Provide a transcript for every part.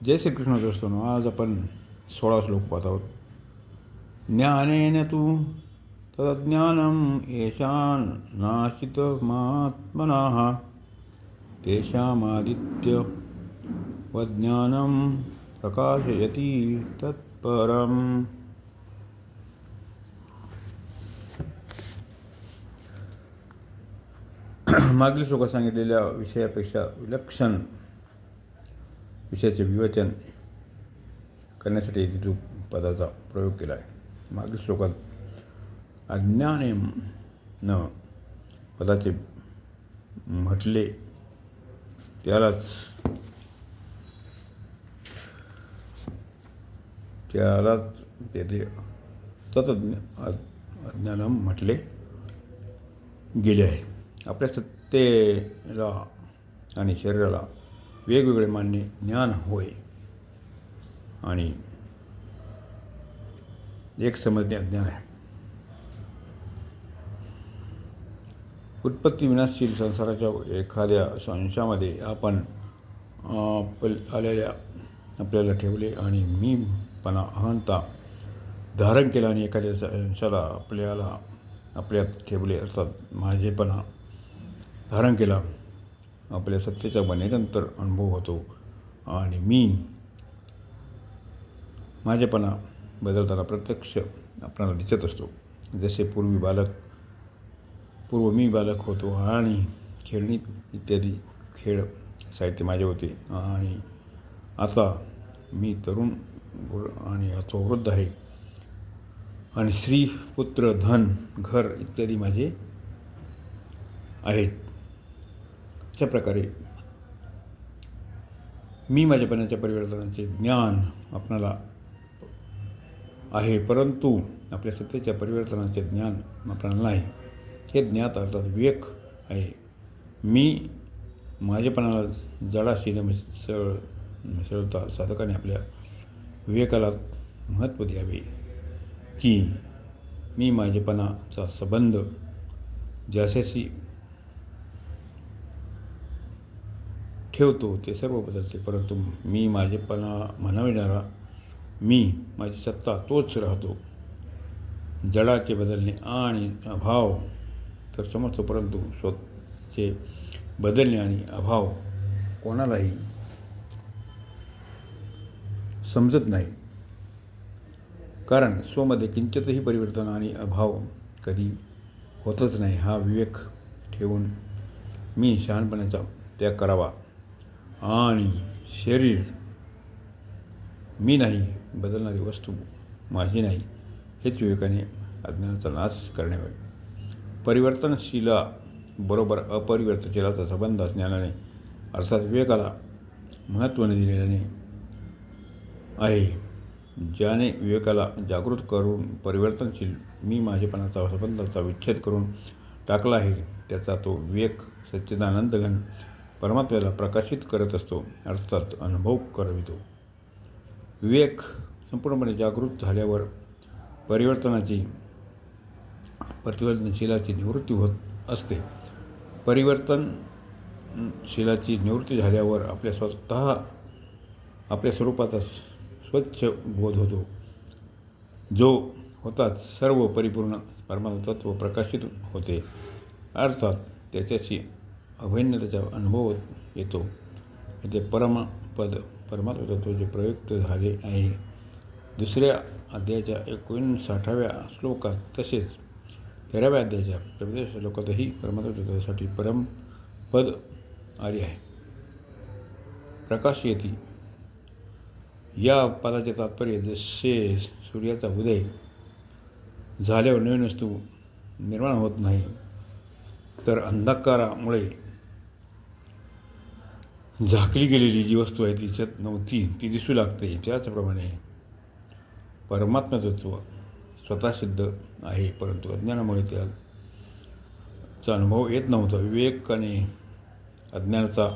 जय श्रीकृष्ण दोस्तों, आज आपण 16 श्लोक पाहत आहोत. ज्ञानेन तु तदज्ञानम येषां नाशितमात्मनः तेषामादित्यवज्ञानं प्रकाशयति तत्परम्. मागील श्लोकात सांगितलेल्या विषयापेक्षा विलक्षण विषयाचे विवेचन करण्यासाठी तिथू पदाचा प्रयोग केला आहे. मागील श्लोकात अज्ञाने न पदाचे म्हटले त्यालाच तेथे अज्ञानम म्हटले गेले आहे. आपल्या सत्तेला आणि शरीराला वेगवेगळे मानणे ज्ञान होय आणि एक समजणे अज्ञान आहे. उत्पत्ती विनाशशील संसाराच्या एखाद्या अंशामध्ये आपण आपल्याला ठेवले आणि मीपणा अहंता धारण केला आणि एखाद्या अंशाला आपल्यात ठेवले अर्थात माझेपणा धारण केला. आपल्या सत्तेच्या बनेनंतर अनुभव होतो आणि माझेपणा बदलताना प्रत्यक्ष आपल्याला दिसत असतो. जसे पूर्व मी बालक होतो आणि खेळणी इत्यादी खेळ साहित्य माझे होते आणि आता मी तरुण आणि अथवा वृद्ध आहे आणि स्त्री पुत्र धन घर इत्यादी माझे आहेत. अशा प्रकारे माझेपणाच्या परिवर्तनाचे ज्ञान आपणाला आहे, परंतु आपल्या सत्तेच्या परिवर्तनाचे ज्ञान आपल्याला नाही. हे ज्ञात अर्थात विवेक आहे. माझेपणाला जडाशी मिसळता साधकाने आपल्या विवेकाला महत्त्व द्यावे की माझेपणाचा संबंध ज्याच्याशी ठेवतो ते सर्व बदलते, परंतु माझेपणा म्हणविणारा माझी सत्ता तोच राहतो. जडाचे बदलणे आणि अभाव तर समजतो, परंतु स्वतःचे बदलणे आणि अभाव कोणालाही समजत नाही, कारण स्वमध्ये किंचितही परिवर्तन आणि अभाव कधी होतच नाही. हा विवेक ठेवून शहाणपणाचा त्याग करावा आणि शरीर नाही, बदलणारी वस्तू माझी नाही, हेच विवेकाने अज्ञानाचा नाश करण्यावे. परिवर्तनशीला बरोबर अपरिवर्तनशीलाचा संबंध ज्ञानाने अर्थात विवेकाला महत्त्व दिलेल्याने आहे. ज्याने विवेकाला जागृत करून परिवर्तनशील माझेपणाचा संबंधाचा विच्छेद करून टाकला आहे, त्याचा तो विवेक सच्चिदानंद घन परमात्म्याला प्रकाशित करत असतो, अर्थात अनुभव करवितो. विवेक संपूर्णपणे जागृत झाल्यावर परिवर्तनशीलाची निवृत्ती होत असते. परिवर्तनशीलाची निवृत्ती झाल्यावर आपल्या स्वरूपाचा स्वच्छ बोध होतो, जो होताच सर्व परिपूर्ण परमात्मतत्व प्रकाशित होते, अर्थात त्याच्याशी अभिन्नतेचा अनुभव येतो. येथे परमपद परमात्मतत्व जे प्रयुक्त झाले आहे. दुसऱ्या अध्यायाच्या 59व्या श्लोकात तसेच 13व्या अध्यायाच्या 24व्या श्लोकातही परमात्मतत्वासाठी परमपद आले आहे. प्रकाशयती या पदाचे तात्पर्य जसे सूर्याचा उदय झाल्यावर नवीन वस्तू निर्माण होत नाही, तर अंधकारामुळे झाकली गेलेली जी वस्तू आहे तिच्यात नव्हती ती दिसू लागते, त्याचप्रमाणे परमात्मतत्व स्वतः सिद्ध आहे, परंतु अज्ञानामुळे त्याचा अनुभव येत नव्हता. विवेकाने अज्ञानाचा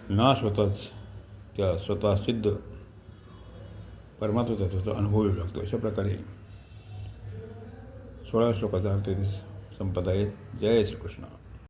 नाश होताच त्या स्वतः सिद्ध परमात्मतत्वाचा अनुभव येऊ लागतो. अशा प्रकारे 16 श्लोकाचा अर्थ संपत आहे. जय श्रीकृष्ण.